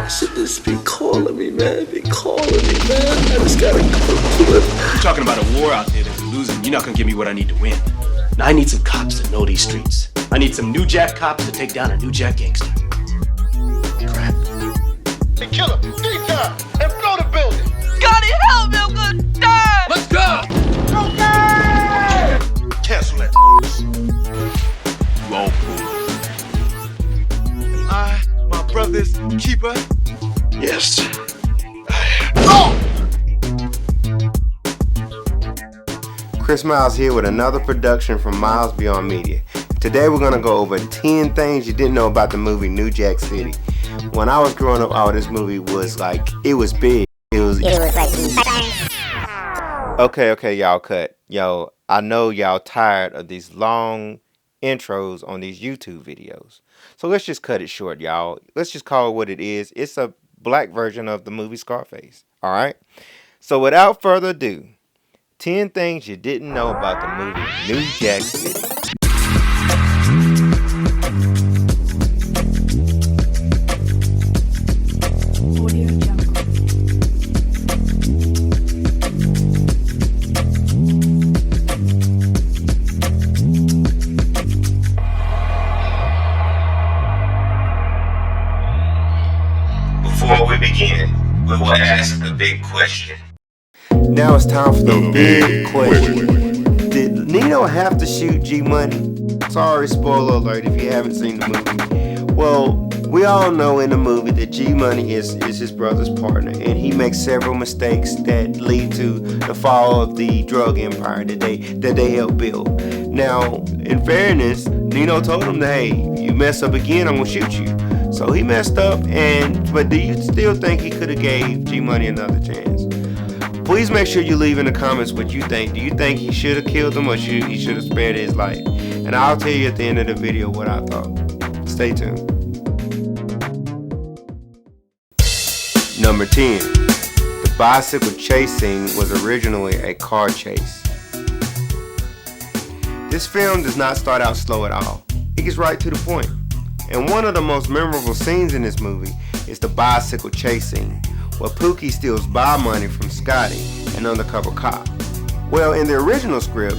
Should just be calling me, man. Be calling me, man. I just gotta come to it. You're talking about a war out there that we're losing. You're not gonna give me what I need to win. Now I need some cops that know these streets. I need some New Jack cops to take down a New Jack gangster. Crap. Hey, kill him. D-time. And blow the building. Scotty, help me. I'm gonna die. Let's go. Cancel that. You old fool. I, my brother's keeper. Yes. Oh! Chris Miles here with another production from Miles Beyond Media. Today we're going to go over 10 things you didn't know about the movie New Jack City. When I was growing up, this movie was like, it was big. It was like... Okay, y'all cut. Yo, I know y'all tired of these long intros on these YouTube videos. So let's just cut it short, y'all. Let's just call it what it is. It's a black version of the movie Scarface. All right? So without further ado, 10 things you didn't know about the movie New Jack City. Before we begin, we will ask the big question. Now it's time for the big question. Did Nino have to shoot G Money? Sorry, spoiler alert if you haven't seen the movie. Well, we all know in the movie that G Money is his brother's partner, and he makes several mistakes that lead to the fall of the drug empire that they helped build. Now, in fairness, Nino told him that, hey, you mess up again, I'm gonna shoot you. So he messed up, but do you still think he could have gave G Money another chance? Please make sure you leave in the comments what you think. Do you think he should have killed him or he should have spared his life? And I'll tell you at the end of the video what I thought. Stay tuned. Number 10. The bicycle chase scene was originally a car chase. This film does not start out slow at all. It gets right to the point. And one of the most memorable scenes in this movie is the bicycle chase scene, where Pookie steals buy money from Scotty, an undercover cop. Well, in the original script,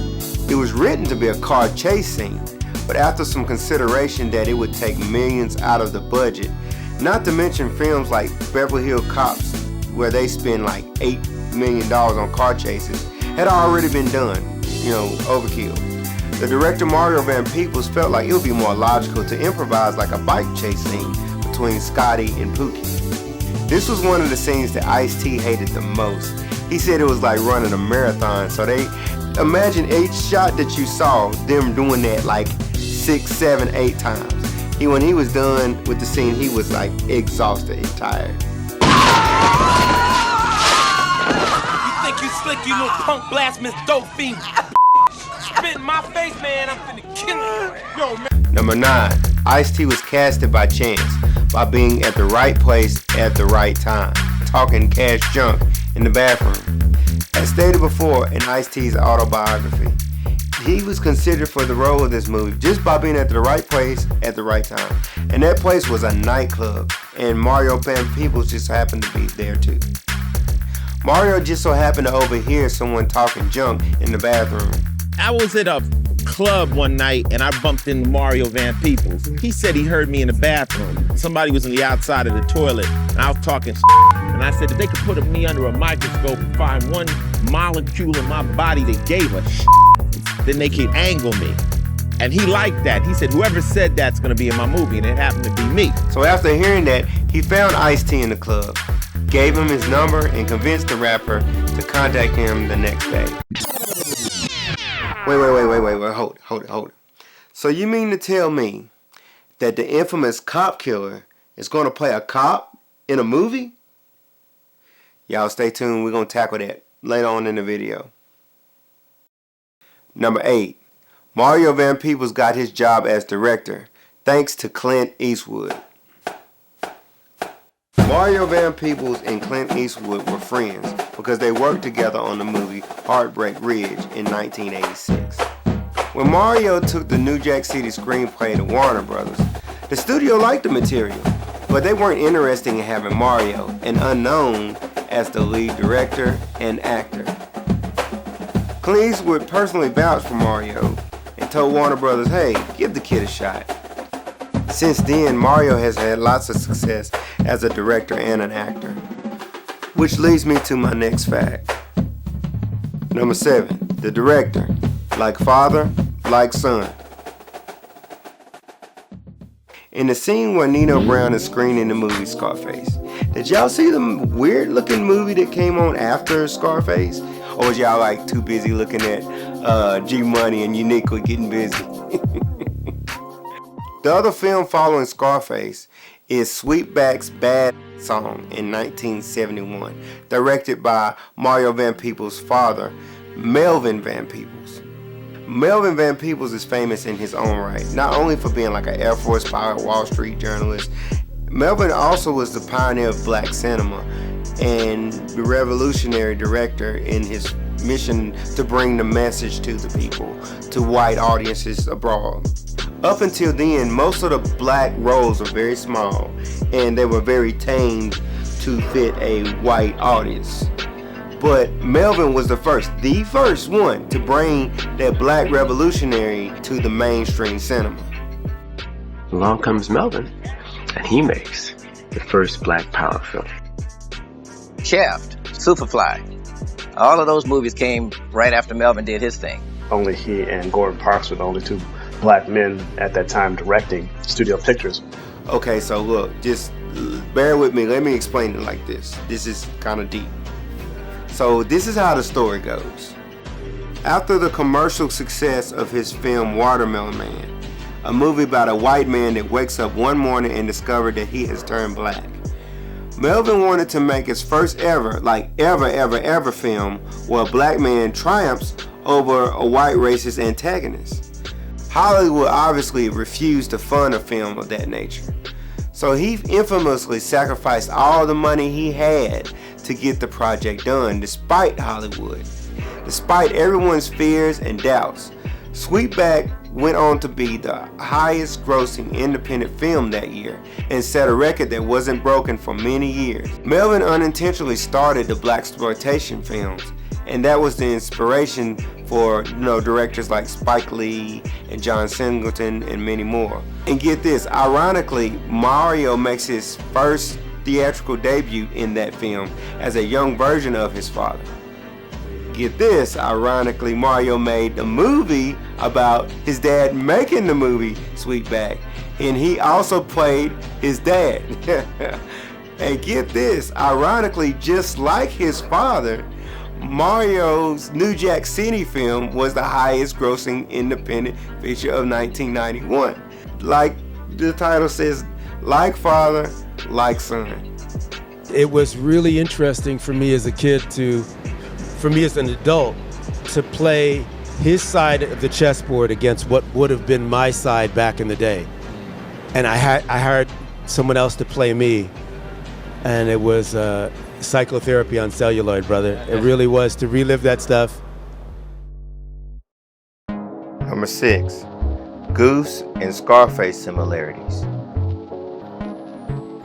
it was written to be a car chase scene, but after some consideration that it would take millions out of the budget, not to mention films like Beverly Hills Cops, where they spend like $8 million on car chases, had already been done, overkill. The director Mario Van Peebles felt like it would be more logical to improvise like a bike chase scene between Scotty and Pookie. This was one of the scenes that Ice-T hated the most. He said it was like running a marathon, so imagine each shot that you saw, them doing that like 6, 7, 8 times. When he was done with the scene, he was like exhausted and tired. You think you slick, you little punk blast Miss Dope Fiend? Spit in my face, man, I'm finna kill you. Yo, man. Number 9. Ice-T was casted by chance, by being at the right place at the right time, talking cash junk in the bathroom. As stated before in Ice-T's autobiography, he was considered for the role of this movie just by being at the right place at the right time. And that place was a nightclub, and Mario Van Peebles just happened to be there too. Mario just so happened to overhear someone talking junk in the bathroom. I was at a club one night and I bumped into Mario Van Peebles. He said he heard me in the bathroom. Somebody was on the outside of the toilet and I was talking and I said if they could put me under a microscope and find one molecule in my body that gave a then they could angle me. And he liked that. He said whoever said that's gonna be in my movie, and it happened to be me. So after hearing that, he found Ice-T in the club, gave him his number, and convinced the rapper to contact him the next day. Wait, hold it. So you mean to tell me that the infamous cop killer is going to play a cop in a movie? Y'all stay tuned, we're going to tackle that later on in the video. Number 8. Mario Van Peebles got his job as director, thanks to Clint Eastwood. Mario Van Peebles and Clint Eastwood were friends because they worked together on the movie Heartbreak Ridge in 1986. When Mario took the New Jack City screenplay to Warner Brothers, the studio liked the material, But they weren't interested in having Mario, an unknown, as the lead director and actor. Clint Eastwood personally vouched for Mario and told Warner Brothers, hey, give the kid a shot. Since then, Mario has had lots of success as a director and an actor. Which leads me to my next fact. Number 7, the director. Like father, like son. In the scene where Nino Brown is screening the movie Scarface, did y'all see the weird looking movie that came on after Scarface? Or was y'all like too busy looking at G-Money and Uniquely getting busy? The other film following Scarface is Sweetback's Bad Song in 1971, directed by Mario Van Peebles' father, Melvin Van Peebles. Melvin Van Peebles is famous in his own right, not only for being like an Air Force pilot, Wall Street journalist. Melvin also was the pioneer of black cinema and the revolutionary director in his mission to bring the message to the people, to white audiences abroad. Up until then, most of the black roles were very small and they were very tamed to fit a white audience. But Melvin was the first one to bring that black revolutionary to the mainstream cinema. Along comes Melvin, and he makes the first black power film. Shaft, Superfly, all of those movies came right after Melvin did his thing. Only he and Gordon Parks were the only two black men at that time directing studio pictures. Okay, so look, just bear with me. Let me explain it like this. This is kind of deep. So this is how the story goes. After the commercial success of his film Watermelon Man, a movie about a white man that wakes up one morning and discovers that he has turned black, Melvin wanted to make his first ever, like ever film where a black man triumphs over a white racist antagonist. Hollywood obviously refused to fund a film of that nature. So he infamously sacrificed all the money he had to get the project done, despite Hollywood. Despite everyone's fears and doubts, Sweetback went on to be the highest grossing independent film that year and set a record that wasn't broken for many years. Melvin unintentionally started the blaxploitation films, and that was the inspiration for directors like Spike Lee and John Singleton and many more. And get this, ironically, Mario makes his first theatrical debut in that film as a young version of his father. Get this, ironically, Mario made the movie about his dad making the movie Sweetback, and he also played his dad. And get this, ironically, just like his father, Mario's New Jack City film was the highest grossing independent feature of 1991. Like the title says, like father, like son. It was really interesting for me as a kid for me as an adult, to play his side of the chessboard against what would have been my side back in the day. And I hired someone else to play me, and it was psychotherapy on celluloid, brother. It really was, to relive that stuff. Number 6, Goose and Scarface similarities.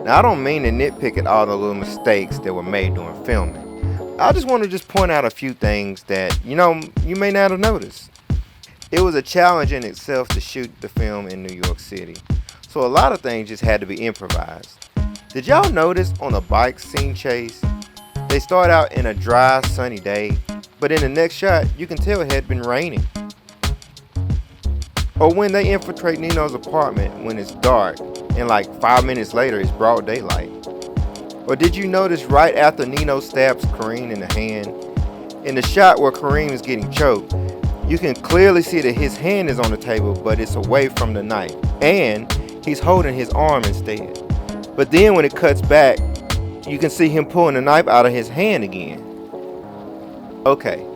Now, I don't mean to nitpick at all the little mistakes that were made during filming. I just want to point out a few things that, you may not have noticed. It was a challenge in itself to shoot the film in New York City, so a lot of things just had to be improvised. Did y'all notice on a bike scene chase, they start out in a dry, sunny day, but in the next shot, you can tell it had been raining? Or when they infiltrate Nino's apartment when it's dark, and like 5 minutes later, it's broad daylight. Or did you notice right after Nino stabs Kareem in the hand, in the shot where Kareem is getting choked, you can clearly see that his hand is on the table, but it's away from the knife, and he's holding his arm instead. But then when it cuts back, you can see him pulling the knife out of his hand again. Okay,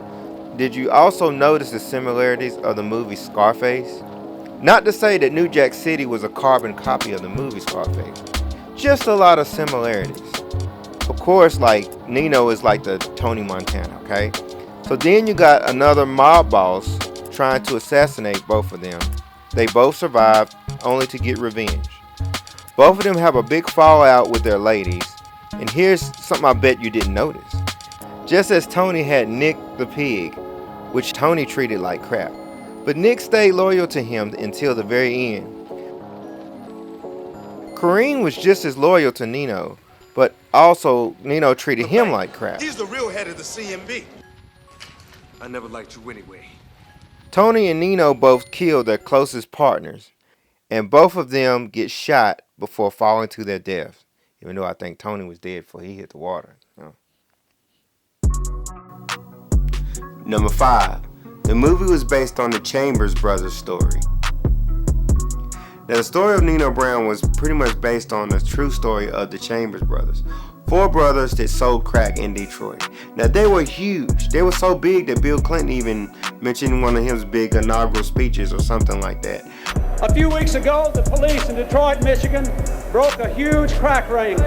did you also notice the similarities of the movie Scarface? Not to say that New Jack City was a carbon copy of the movie Scarface, just a lot of similarities. Of course, like Nino is like the Tony Montana, okay? So then you got another mob boss trying to assassinate both of them. They both survived, only to get revenge. Both of them have a big fallout with their ladies, and here's something I bet you didn't notice. Just as Tony had Nick the pig, which Tony treated like crap, but Nick stayed loyal to him until the very end. Kareem was just as loyal to Nino, but also Nino treated him like crap. He's the real head of the CMB. I never liked you anyway. Tony and Nino both killed their closest partners, and both of them get shot before falling to their deaths, even though I think Tony was dead before he hit the water. Number 5. The movie was based on the Chambers brothers' story. Now, the story of Nino Brown was pretty much based on the true story of the Chambers brothers. 4 brothers that sold crack in Detroit. Now, they were huge. They were so big that Bill Clinton even mentioned one of his big inaugural speeches or something like that. A few weeks ago, the police in Detroit, Michigan, broke a huge crack ring.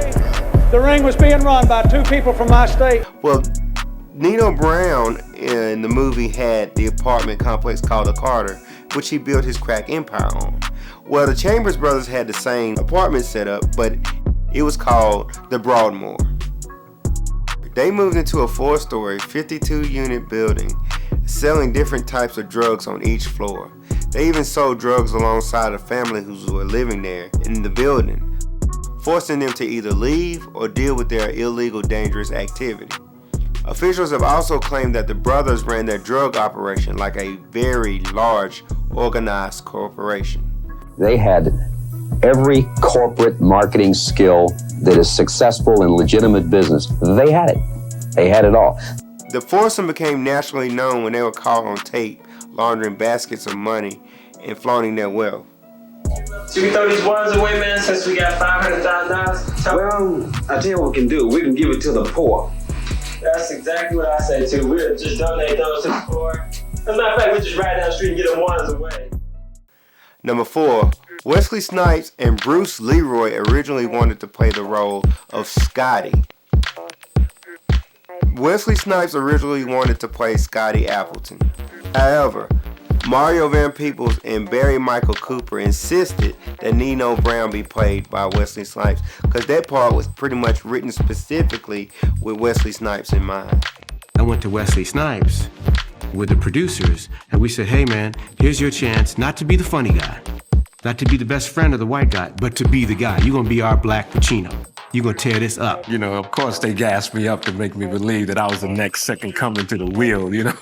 The ring was being run by 2 people from my state. Well, Nino Brown in the movie had the apartment complex called the Carter, which he built his crack empire on. Well, the Chambers brothers had the same apartment setup, but it was called the Broadmoor. They moved into a 4-story, 52-unit building, selling different types of drugs on each floor. They even sold drugs alongside a family who were living there in the building, forcing them to either leave or deal with their illegal, dangerous activity. Officials have also claimed that the brothers ran their drug operation like a very large, organized corporation. They had every corporate marketing skill that is successful in legitimate business. They had it. They had it all. The foursome became nationally known when they were caught on tape laundering baskets of money and flaunting their wealth. Should we throw these ones away, man, since we got $500,000? Well, I tell you what we can do. We can give it to the poor. That's exactly what I say too. We'll just donate those to the poor. As a matter of fact, we'll just ride down the street and get them ones away. Number 4, Wesley Snipes and Bruce Leroy originally wanted to play the role of Scotty. Wesley Snipes originally wanted to play Scotty Appleton. However, Mario Van Peebles and Barry Michael Cooper insisted that Nino Brown be played by Wesley Snipes because that part was pretty much written specifically with Wesley Snipes in mind. I went to Wesley Snipes with the producers and we said, hey man, here's your chance not to be the funny guy, not to be the best friend of the white guy, but to be the guy. You're gonna be our Black Pacino. You're gonna tear this up. You know, of course they gassed me up to make me believe that I was the next second coming to the wheel, you know?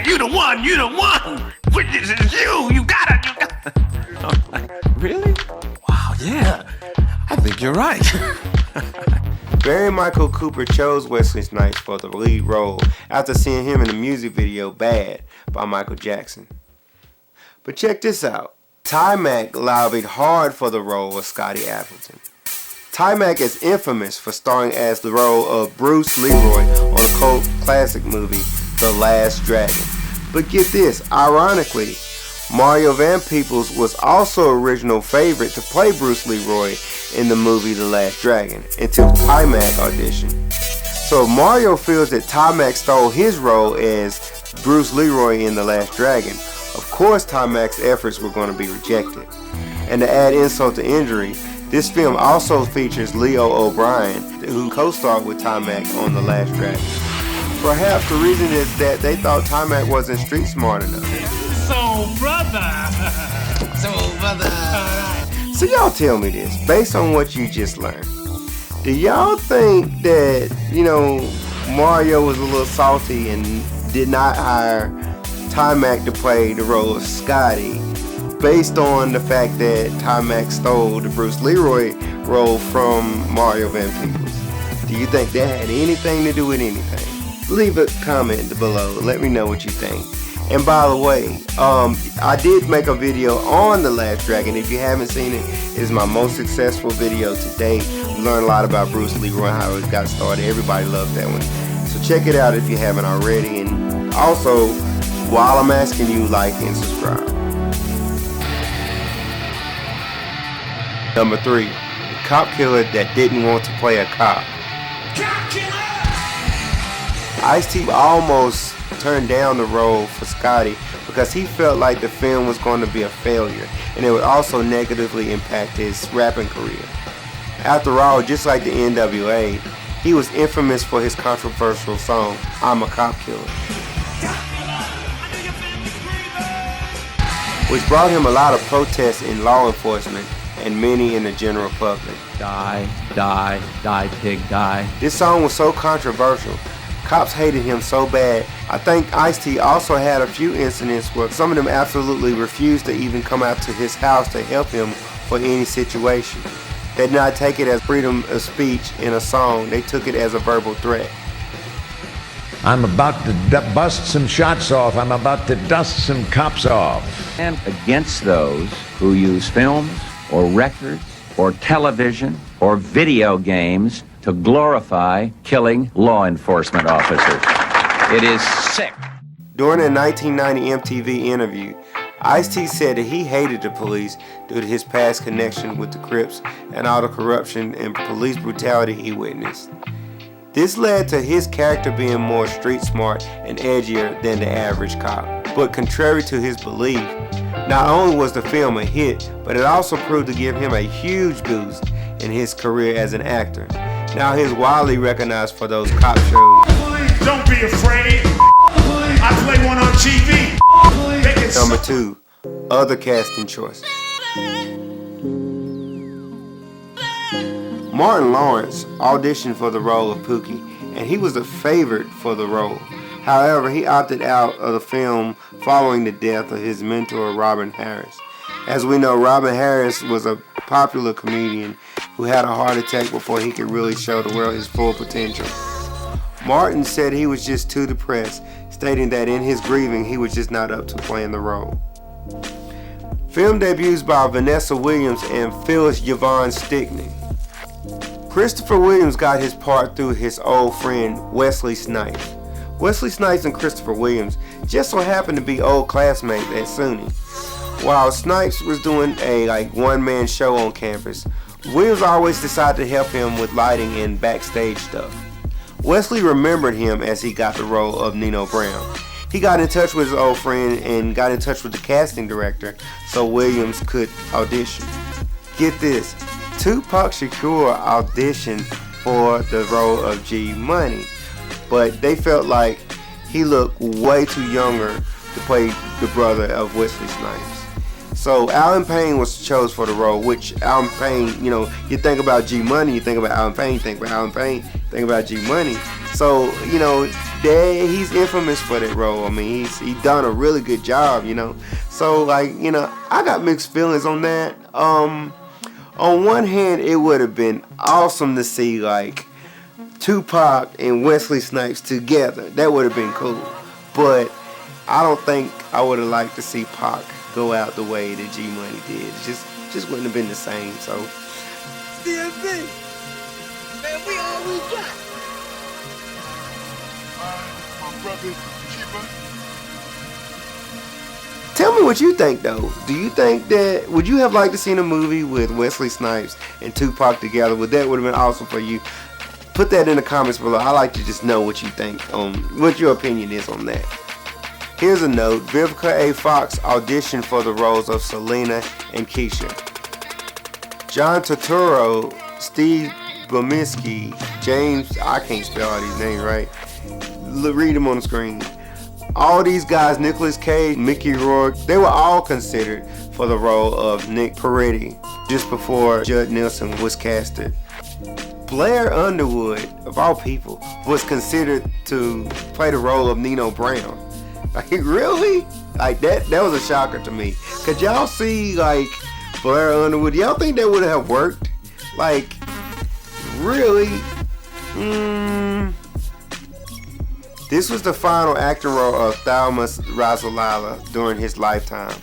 You the one! This is you got it! I'm like, really? Wow, yeah, I think you're right. Barry Michael Cooper chose Wesley Snipes for the lead role after seeing him in the music video Bad by Michael Jackson. But check this out. Ty-Mac lobbied hard for the role of Scotty Appleton. Ty-Mac is infamous for starring as the role of Bruce Leroy on the cult classic movie The Last Dragon. But get this, ironically, Mario Van Peebles was also original favorite to play Bruce Leroy in the movie The Last Dragon until Ty-Mac auditioned. So if Mario feels that Ty-Mac stole his role as Bruce Leroy in The Last Dragon, of course Ty-Mac's efforts were going to be rejected. And to add insult to injury, this film also features Leo O'Brien, who co-starred with Ty-Mac on The Last Dragon. Perhaps the reason is that they thought Ty-Mac wasn't street smart enough. So, brother. So y'all tell me this, based on what you just learned, do y'all think that, Mario was a little salty and did not hire Ty-Mac to play the role of Scotty based on the fact that Ty-Mac stole the Bruce Leroy role from Mario Van Peebles? Do you think that had anything to do with anything? Leave a comment below. Let me know what you think. And by the way, I did make a video on The Last Dragon. If you haven't seen it, it's my most successful video to date. We learned a lot about Bruce Leroy, how it got started. Everybody loved that one. So check it out if you haven't already. And also, while I'm asking you, like and subscribe. Number 3, the cop killer that didn't want to play a cop. Ice-T almost turned down the role for Scotty because he felt like the film was going to be a failure and it would also negatively impact his rapping career. After all, just like the NWA, he was infamous for his controversial song, I'm a Cop Killer, which brought him a lot of protests in law enforcement and many in the general public. Die, die, die, pig, die. This song was so controversial, cops hated him so bad. I think Ice-T also had a few incidents where some of them absolutely refused to even come out to his house to help him for any situation. They did not take it as freedom of speech in a song, they took it as a verbal threat. I'm about to bust some shots off. I'm about to dust some cops off. And against those who use films or records or television or video games to glorify killing law enforcement officers. It is sick. During a 1990 MTV interview, Ice-T said that he hated the police due to his past connection with the Crips and all the corruption and police brutality he witnessed. This led to his character being more street smart and edgier than the average cop. But contrary to his belief, not only was the film a hit, but it also proved to give him a huge boost in his career as an actor. Now he's widely recognized for those cop shows. Don't be afraid. I play one on TV. Number 2, other casting choices. Martin Lawrence auditioned for the role of Pookie, and he was a favorite for the role. However, he opted out of the film following the death of his mentor, Robin Harris. As we know, Robin Harris was a popular comedian who had a heart attack before he could really show the world his full potential. Martin said he was just too depressed, stating that in his grieving, he was just not up to playing the role. Film debuts by Vanessa Williams and Phyllis Yvonne Stickney. Christopher Williams got his part through his old friend Wesley Snipes. Wesley Snipes and Christopher Williams just so happened to be old classmates at SUNY. While Snipes was doing a one-man show on campus, Williams always decided to help him with lighting and backstage stuff. Wesley remembered him as he got the role of Nino Brown. He got in touch with his old friend and got in touch with the casting director so Williams could audition. Get this, Tupac Shakur auditioned for the role of G Money, but they felt like he looked way too younger to play the brother of Wesley Snipes. So Alan Payne was chosen for the role, which Alan Payne, you think about G Money, you think about Alan Payne, think about Alan Payne, think about G Money. So, he's infamous for that role. I mean, he done a really good job, So, I got mixed feelings on that. On one hand, it would have been awesome to see, Tupac and Wesley Snipes together. That would have been cool. But I don't think I would have liked to see Pac go out the way that G Money did. It just wouldn't have been the same. So DMV, man, we all we got. My brother, keeper. Tell me what you think, though. Do you think that, would you have liked to see a movie with Wesley Snipes and Tupac together? Would have been awesome for you? Put that in the comments below. I like to just know what you think, what your opinion is on that. Here's a note. Vivica A. Fox auditioned for the roles of Selena and Keisha. John Turturro, Steve Bomisky, James, I can't spell all these names right. Read them on the screen. All these guys, Nicolas Cage, Mickey Rourke, they were all considered for the role of Nick Peretti just before Judd Nelson was casted. Blair Underwood, of all people, was considered to play the role of Nino Brown. Really? That was a shocker to me. Could y'all see Blair Underwood? Y'all think that would have worked? Really? This was the final acting role of Thalmus Rasalala during his lifetime.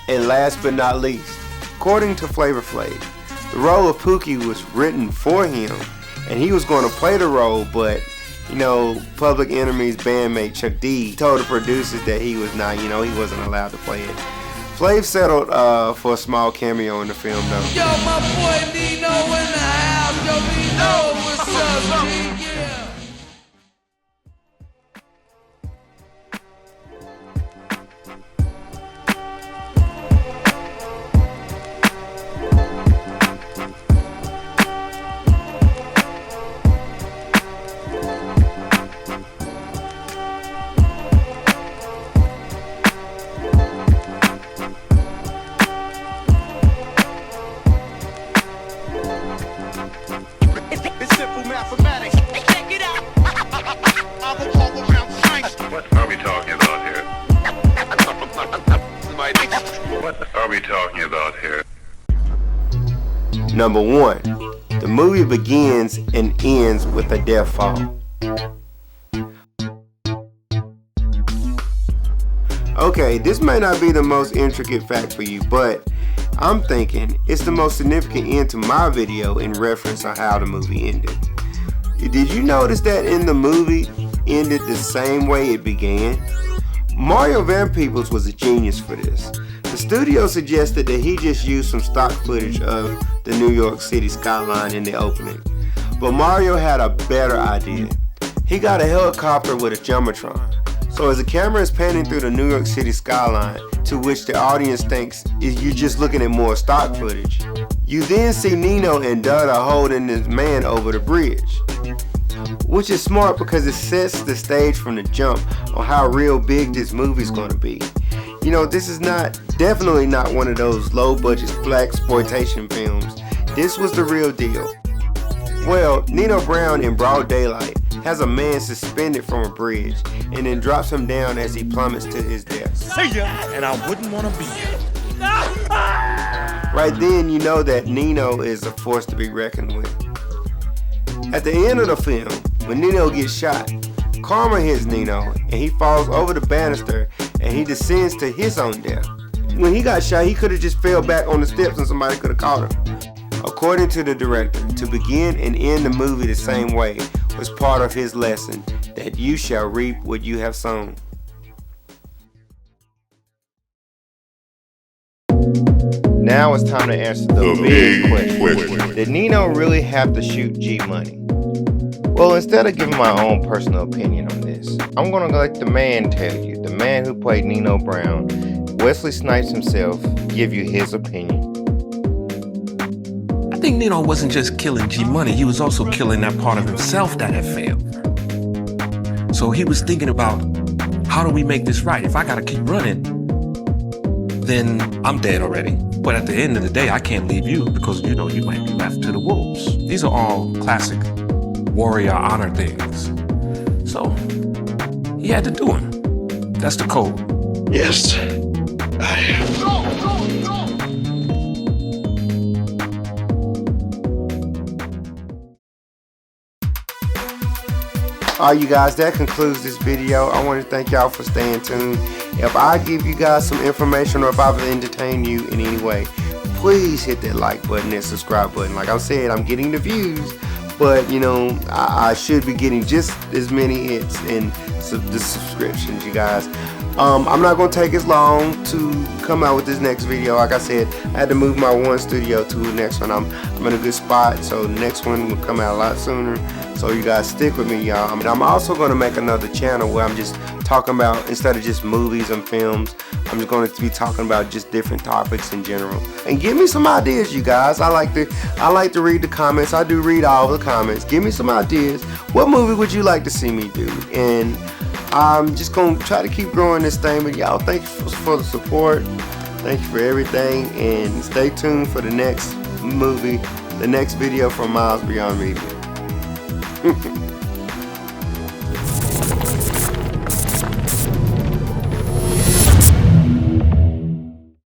And last but not least, according to Flavor Flav, the role of Pookie was written for him, and he was going to play the role, but Public Enemy's bandmate Chuck D told the producers that he was not, he wasn't allowed to play it. Flav settled for a small cameo in the film, though. Yo, my boy Nino in the house. Yo, Nino, what's up, G? Yeah. Number 1, the movie begins and ends with a death fall. Okay, this may not be the most intricate fact for you, but I'm thinking it's the most significant end to my video in reference to how the movie ended. Did you notice that in the movie ended the same way it began? Mario Van Peebles was a genius for this. The studio suggested that he just use some stock footage of the New York City skyline in the opening. But Mario had a better idea. He got a helicopter with a jumbotron. So as the camera is panning through the New York City skyline, to which the audience thinks you're just looking at more stock footage, you then see Nino and Dada holding this man over the bridge. Which is smart because it sets the stage from the jump on how real big this movie's gonna be. You know, this is definitely not one of those low budget blaxploitation films. This was the real deal. Well, Nino Brown in broad daylight has a man suspended from a bridge and then drops him down as he plummets to his death. See ya, and I wouldn't want to be here. Right then, you know that Nino is a force to be reckoned with. At the end of the film, when Nino gets shot, karma hits Nino and he falls over the banister and he descends to his own death. When he got shot, he could have just fell back on the steps and somebody could have caught him. According to the director, to begin and end the movie the same way was part of his lesson that you shall reap what you have sown. Now it's time to answer the big question. Did Nino really have to shoot G Money? Well, instead of giving my own personal opinion on this, I'm gonna let the man tell you, the man who played Nino Brown, Wesley Snipes himself, give you his opinion. I think Nino wasn't just killing G Money, he was also killing that part of himself that had failed. So he was thinking about, how do we make this right? If I gotta keep running, then I'm dead already. But at the end of the day, I can't leave you because you know you might be left to the wolves. These are all classic warrior honor things. So he had to do them. That's the code. Yes, I am. Alright, you guys, that concludes this video. I want to thank y'all for staying tuned. If I give you guys some information or if I've entertained you in any way, please hit that like button and subscribe button. Like I said, I'm getting the views, but you know, I should be getting just as many hits and the subscriptions, you guys. I'm not going to take as long to come out with this next video. Like I said, I had to move my one studio to the next one. I'm in a good spot, so the next one will come out a lot sooner. So you guys stick with me, y'all. I'm also going to make another channel where I'm just talking about, instead of just movies and films, I'm just going to be talking about just different topics in general. And give me some ideas, you guys. I like to read the comments. I do read all the comments. Give me some ideas. What movie would you like to see me do? And I'm just going to try to keep growing this thing. But y'all, thank you for the support. Thank you for everything. And stay tuned for the next movie, the next video from Miles Beyond Media.